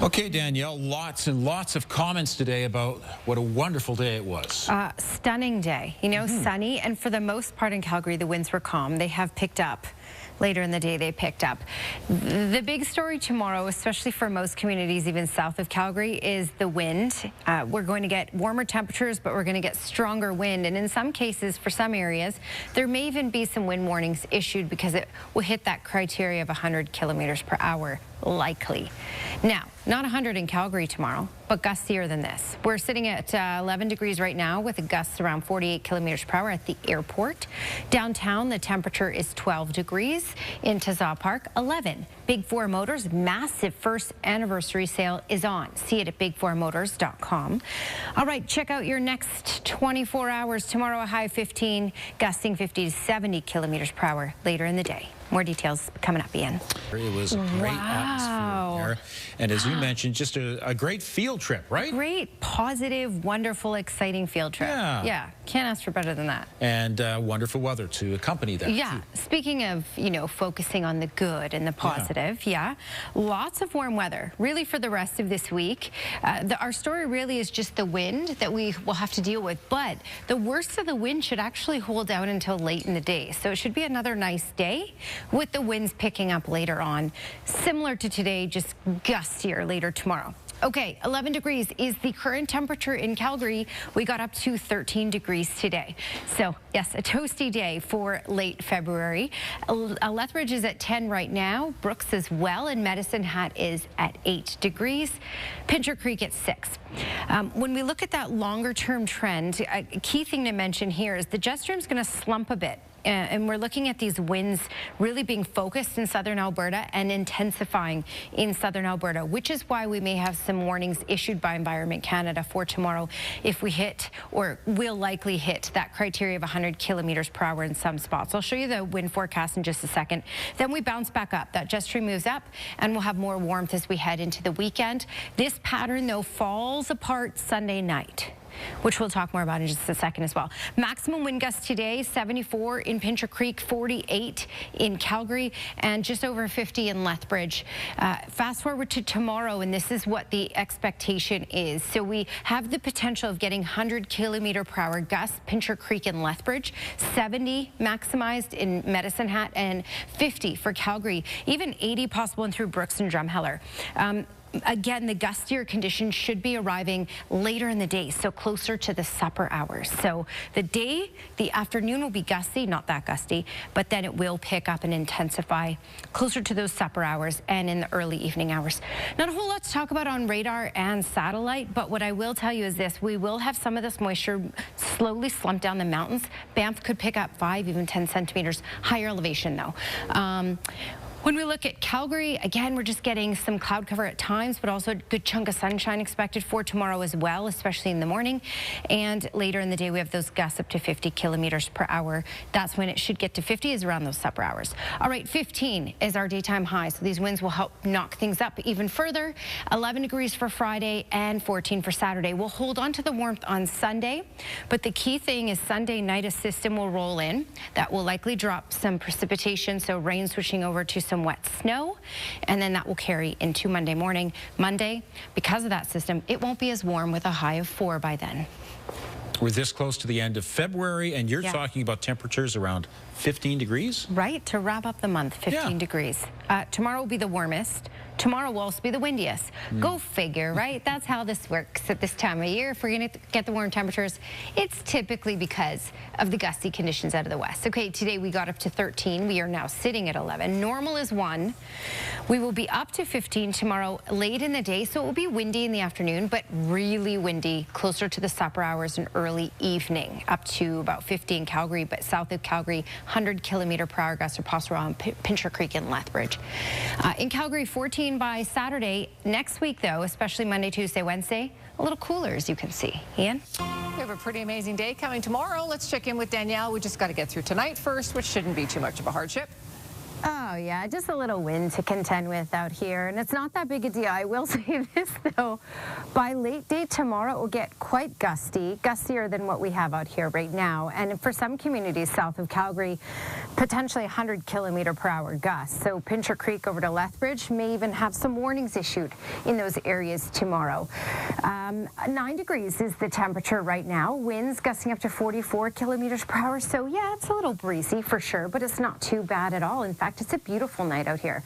Okay, Danielle, lots and lots of comments today about what a wonderful day it was. Stunning day, you know, sunny, and for the most part in Calgary, the winds were calm. They have picked up. Later in the day, they picked up. The big story tomorrow, especially for most communities, even south of Calgary, is the wind. We're going to get warmer temperatures, but we're going to get stronger wind. And in some cases, for some areas, there may even be some wind warnings issued because it will hit that criteria of 100 kilometers per hour, likely. Now, not 100 in Calgary tomorrow, but gustier than this. We're sitting at 11 degrees right now with a gust around 48 kilometers per hour at the airport. Downtown, the temperature is 12 degrees. In Taza Park, 11. Big Four Motors massive first anniversary sale is on. See it at big4motors.com. All right, check out your next 24 hours. Tomorrow, a high of 15, gusting 50 to 70 kilometers per hour later in the day. More details coming up, Ian. It was a great atmosphere there. And as you mentioned, just a great field trip, right? Great, positive, wonderful, exciting field trip. Yeah, can't ask for better than that. And wonderful weather to accompany that. Yeah, speaking of, you know, focusing on the good and the positive, lots of warm weather, really for the rest of this week. Our story really is just the wind that we will have to deal with, but the worst of the wind should actually hold out until late in the day. So it should be another nice day with the winds picking up later on. Similar to today, just gustier later tomorrow. Okay, 11 degrees is the current temperature in Calgary. We got up to 13 degrees today. So, yes, a toasty day for late February. Lethbridge is at 10 right now. Brooks as well, and Medicine Hat is at 8 degrees. Pincher Creek at 6. When we look at that longer-term trend, a key thing to mention here is the jet stream is going to slump a bit. And we're looking at these winds really being focused in southern Alberta and intensifying in southern Alberta, which is why we may have some warnings issued by Environment Canada for tomorrow if we hit or will likely hit that criteria of 100 kilometers per hour in some spots. I'll show you the wind forecast in just a second. Then we bounce back up. That jet stream moves up and we'll have more warmth as we head into the weekend. This pattern, though, falls apart Sunday night, which we'll talk more about in just a second as well. Maximum wind gusts today, 74 in Pincher Creek, 48 in Calgary, and just over 50 in Lethbridge. Fast forward to tomorrow, and this is what the expectation is. So we have the potential of getting 100 kilometer per hour gusts, Pincher Creek and Lethbridge, 70 maximized in Medicine Hat, and 50 for Calgary, even 80 possible in through Brooks and Drumheller. Again, the gustier conditions should be arriving later in the day, so closer to the supper hours. So the afternoon will be gusty, not that gusty, but then it will pick up and intensify closer to those supper hours and in the early evening hours. Not a whole lot to talk about on radar and satellite, but what I will tell you is this: we will have some of this moisture slowly slump down the mountains. Banff could pick up 5, even 10 centimeters higher elevation, though. When we look at Calgary, again, we're just getting some cloud cover at times, but also a good chunk of sunshine expected for tomorrow as well, especially in the morning. And later in the day, we have those gusts up to 50 kilometers per hour. That's when it should get to 50, is around those supper hours. All right, 15 is our daytime high, so these winds will help knock things up even further. 11 degrees for Friday and 14 for Saturday. We'll hold on to the warmth on Sunday, but the key thing is Sunday night a system will roll in that will likely drop some precipitation, so rain switching over to some wet snow, and then that will carry into Monday morning. Monday, because of that system, it won't be as warm with a high of 4 by then. We're this close to the end of February, and you're talking about temperatures around 15 degrees? Right, to wrap up the month, 15 degrees. Tomorrow will be the warmest. Tomorrow will also be the windiest. Go figure, right? That's how this works at this time of year. If we're going to get the warm temperatures, it's typically because of the gusty conditions out of the west. Okay, today we got up to 13. We are now sitting at 11. Normal is 1. We will be up to 15 tomorrow late in the day, so it will be windy in the afternoon, but really windy closer to the supper hours and early evening, up to about 50 in Calgary, but south of Calgary, 100 kilometer per hour gusts are possible around Pincher Creek and Lethbridge. In Calgary, 14 by Saturday. Next week, though, especially Monday, Tuesday, Wednesday, a little cooler, as you can see. Ian? We have a pretty amazing day coming tomorrow. Let's check in with Danielle. We just got to get through tonight first, which shouldn't be too much of a hardship. Oh, yeah, just a little wind to contend with out here, and it's not that big a deal. I will say this, though. By late day tomorrow, it will get quite gusty, gustier than what we have out here right now. And for some communities south of Calgary, potentially 100-kilometer-per-hour gusts. So Pincher Creek over to Lethbridge may even have some warnings issued in those areas tomorrow. 9 degrees is the temperature right now. Winds gusting up to 44 kilometers per hour. So, yeah, it's a little breezy for sure, but it's not too bad at all. In fact, it's a beautiful night out here.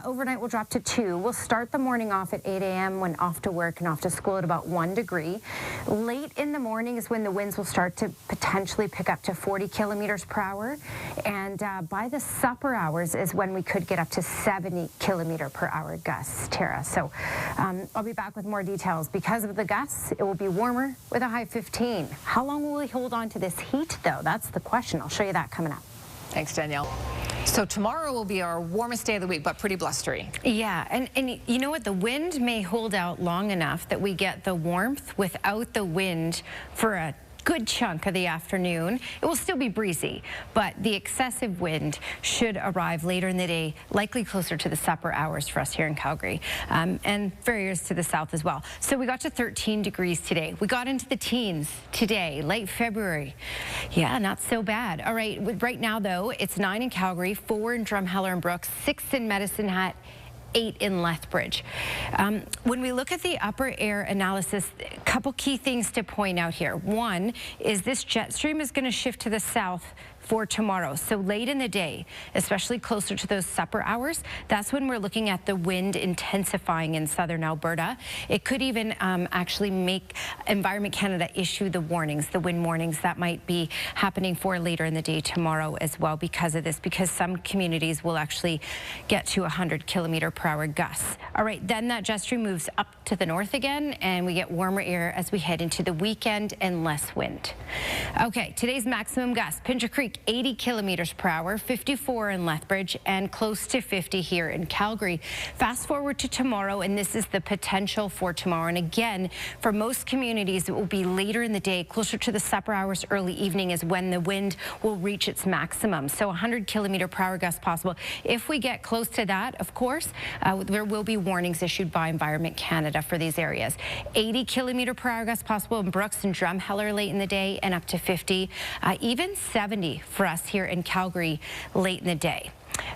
Overnight, we'll drop to 2. We'll start the morning off at 8 a.m. when off to work and off to school at about 1 degree. Late in the morning is when the winds will start to potentially pick up to 40 kilometers per hour. And by the supper hours is when we could get up to 70 kilometer per hour gusts, Tara. So I'll be back with more details. Because of the gusts, it will be warmer with a high 15. How long will we hold on to this heat, though? That's the question. I'll show you that coming up. Thanks, Danielle. So tomorrow will be our warmest day of the week, but pretty blustery. Yeah, and you know what? The wind may hold out long enough that we get the warmth without the wind for a good chunk of the afternoon. It will still be breezy, but the excessive wind should arrive later in the day, likely closer to the supper hours for us here in Calgary, and areas to the south as well. So we got to 13 degrees today. We got into the teens today, late February. Yeah, not so bad. All right, right now though, it's 9 in Calgary, 4 in Drumheller and Brooks, 6 in Medicine Hat, 8 in Lethbridge. When we look at the upper air analysis, a couple key things to point out here. One is this jet stream is going to shift to the south for tomorrow. So late in the day, especially closer to those supper hours, that's when we're looking at the wind intensifying in southern Alberta. It could even actually make Environment Canada issue the warnings, the wind warnings that might be happening for later in the day tomorrow as well because of this, because some communities will actually get to 100-kilometer-per-hour gusts. All right, then that jet stream moves up to the north again, and we get warmer air as we head into the weekend and less wind. Okay, today's maximum gusts. Pincher Creek, 80 kilometers per hour, 54 in Lethbridge, and close to 50 here in Calgary. Fast forward to tomorrow, and this is the potential for tomorrow. And again, for most communities, it will be later in the day, closer to the supper hours, early evening is when the wind will reach its maximum. So 100-kilometer-per-hour gusts possible. If we get close to that, of course, there will be warnings issued by Environment Canada for these areas. 80-kilometer-per-hour gusts possible in Brooks and Drumheller late in the day, and up to 50, even 70 for us here in Calgary late in the day.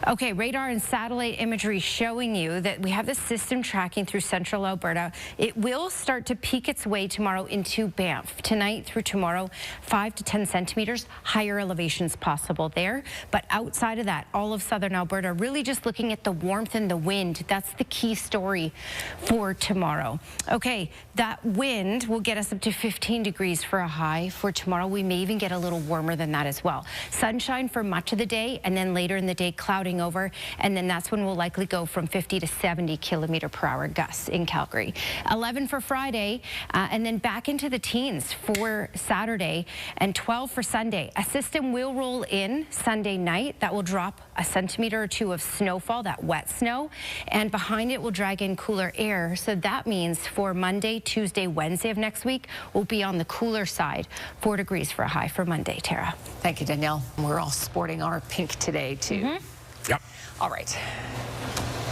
Okay, radar and satellite imagery showing you that we have the system tracking through central Alberta. It will start to peak its way tomorrow into Banff. Tonight through tomorrow, 5 to 10 centimeters, higher elevations possible there. But outside of that, all of southern Alberta, really just looking at the warmth and the wind. That's the key story for tomorrow. Okay, that wind will get us up to 15 degrees for a high for tomorrow. We may even get a little warmer than that as well. Sunshine for much of the day, and then later in the day, clouding over, and then that's when we'll likely go from 50 to 70 kilometer-per-hour gusts in Calgary. 11 for Friday, and then back into the teens for Saturday, and 12 for Sunday. A system will roll in Sunday night that will drop a centimeter or 2 of snowfall, that wet snow, and behind it will drag in cooler air. So that means for Monday, Tuesday, Wednesday of next week, we'll be on the cooler side. 4 degrees for a high for Monday, Tara. Thank you, Danielle. We're all sporting our pink today, too. Yep. All right.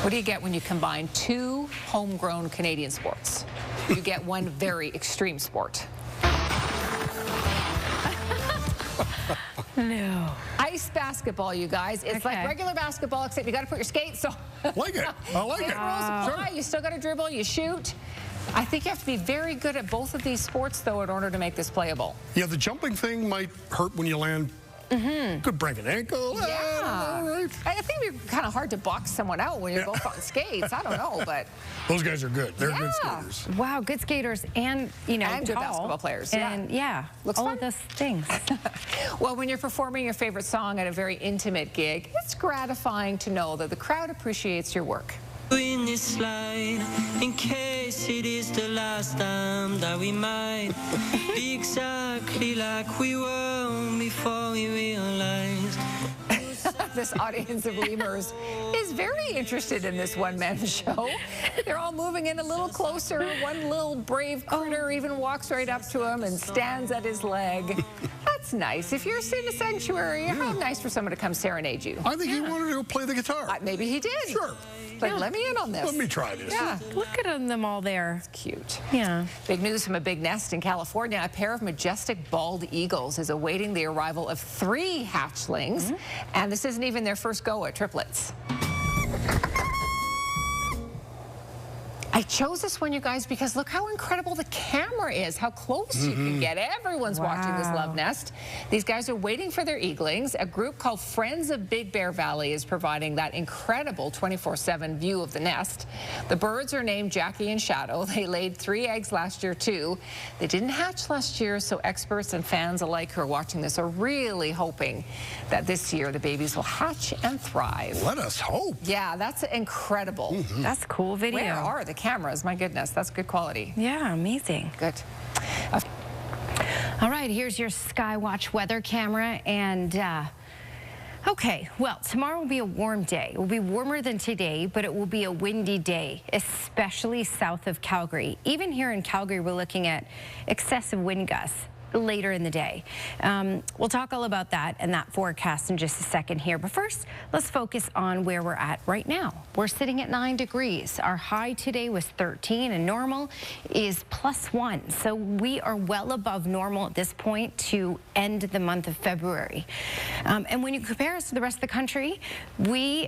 What do you get when you combine 2 homegrown Canadian sports? You get one very extreme sport. No. Ice basketball, you guys. It's like regular basketball, except you got to put your skates on. Like it. I like it. Sure. You still got to dribble, you shoot. I think you have to be very good at both of these sports, though, in order to make this playable. Yeah, the jumping thing might hurt when you land. Could break an ankle. Yeah. Right. I think it'd be kind of hard to box someone out when you're both on skates. I don't know, but those guys are good. They're good skaters. Wow, good skaters, and and good basketball players. And looks all fun. of those things. Well, when you're performing your favorite song at a very intimate gig, it's gratifying to know that the crowd appreciates your work. In this line, in case it is the last time that we might be exactly like we were before we realized. This audience of lemurs is very interested in this one-man show. They're all moving in a little closer. One little brave critter even walks right up to him and stands at his leg. That's that's nice. If you're in a sanctuary, how nice for someone to come serenade you. I think he wanted to go play the guitar. Maybe he did. Sure. But let me in on this. Let me try this. Yeah. Look at them all there. Cute. Yeah. Big news from a big nest in California. A pair of majestic bald eagles is awaiting the arrival of 3 hatchlings. And this isn't even their first go at triplets. I chose this one, you guys, because look how incredible the camera is, how close you can get. Everyone's watching this love nest. These guys are waiting for their eaglings. A group called Friends of Big Bear Valley is providing that incredible 24/7 view of the nest. The birds are named Jackie and Shadow. They laid 3 eggs last year, too. They didn't hatch last year, so experts and fans alike who are watching this are really hoping that this year the babies will hatch and thrive. Let us hope. Yeah, that's incredible. That's a cool video. Where are the cameras? My goodness, that's good quality. Yeah, amazing. Good. All right, here's your Skywatch weather camera. And okay, well, tomorrow will be a warm day. It will be warmer than today, but it will be a windy day, especially south of Calgary. Even here in Calgary, we're looking at excessive wind gusts later in the day. We'll talk all about that and that forecast in just a second here. But first, let's focus on where we're at right now. We're sitting at 9 degrees. Our high today was 13 and normal is +1. So we are well above normal at this point to end the month of February. And when you compare us to the rest of the country,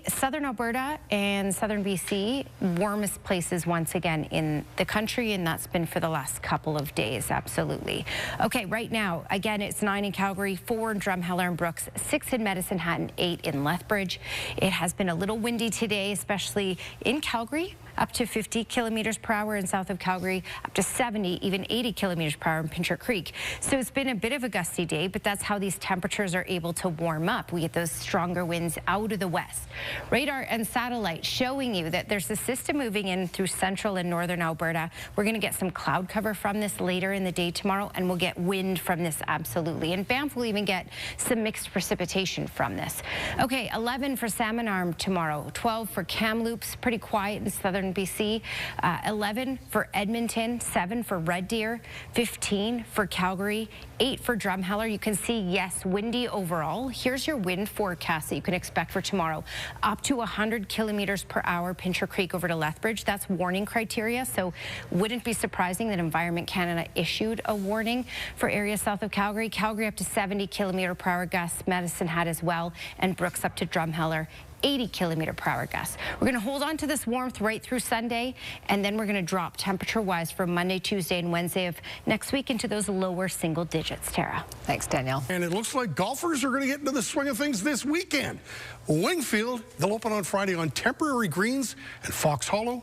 southern Alberta and southern BC, warmest places once again in the country, and that's been for the last couple of days, absolutely. Okay, right now, again, it's 9 in Calgary, 4 in Drumheller and Brooks, 6 in Medicine Hat, and 8 in Lethbridge. It has been a little windy today, especially in Calgary, up to 50 kilometers per hour in south of Calgary, up to 70, even 80 kilometers per hour in Pincher Creek. So it's been a bit of a gusty day, but that's how these temperatures are able to warm up. We get those stronger winds out of the west. Radar and satellite showing you that there's a system moving in through central and northern Alberta. We're going to get some cloud cover from this later in the day tomorrow, and we'll get wind from this, absolutely. And Banff will even get some mixed precipitation from this. Okay, 11 for Salmon Arm tomorrow, 12 for Kamloops, pretty quiet in southern BC, 11 for Edmonton, 7 for Red Deer, 15 for Calgary, 8 for Drumheller. You can see, yes, windy overall. Here's your wind forecast that you can expect for tomorrow. Up to 100 kilometers per hour, Pincher Creek over to Lethbridge. That's warning criteria, so wouldn't be surprising that Environment Canada issued a warning for areas south of Calgary. Calgary up to 70 kilometer per hour gusts, Medicine Hat as well, and Brooks up to Drumheller, 80 kilometer per hour gusts. We're going to hold on to this warmth right through Sunday, and then we're going to drop temperature-wise for Monday, Tuesday, and Wednesday of next week into those lower single digits. Tara. Thanks, Danielle. And it looks like golfers are going to get into the swing of things this weekend. Wingfield, they'll open on Friday on temporary greens, and Fox Hollow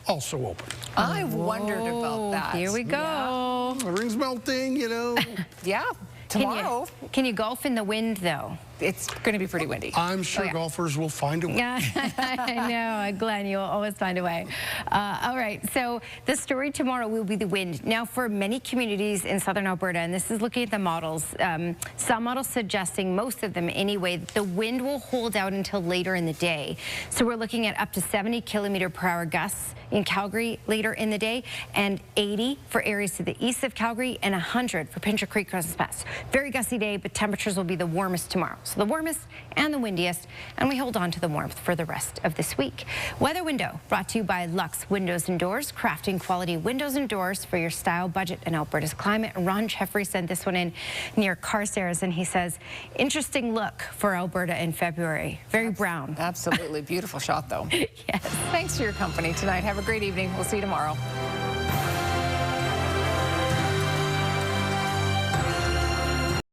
also open. I've wondered about that. Here we go. The ring's melting, you know. Yeah, tomorrow. Can you golf in the wind, though? It's going to be pretty windy. I'm sure golfers will find a way. Yeah, I know, Glenn, you'll always find a way. All right, so the story tomorrow will be the wind. Now, for many communities in southern Alberta, and this is looking at the models, some models suggesting, most of them anyway, the wind will hold out until later in the day. So we're looking at up to 70 kilometer per hour gusts in Calgary later in the day, and 80 for areas to the east of Calgary, and 100 for Pincher Creek, Crescent Pass. Very gusty day, but temperatures will be the warmest tomorrow. So the warmest and the windiest, and we hold on to the warmth for the rest of this week. Weather Window brought to you by Lux Windows and Doors, crafting quality windows and doors for your style, budget, and Alberta's climate. Ron Jeffrey sent this one in near Carstairs, and he says, interesting look for Alberta in February. Very brown. Absolutely. Beautiful shot, though. Yes. Thanks for your company tonight. Have a great evening. We'll see you tomorrow.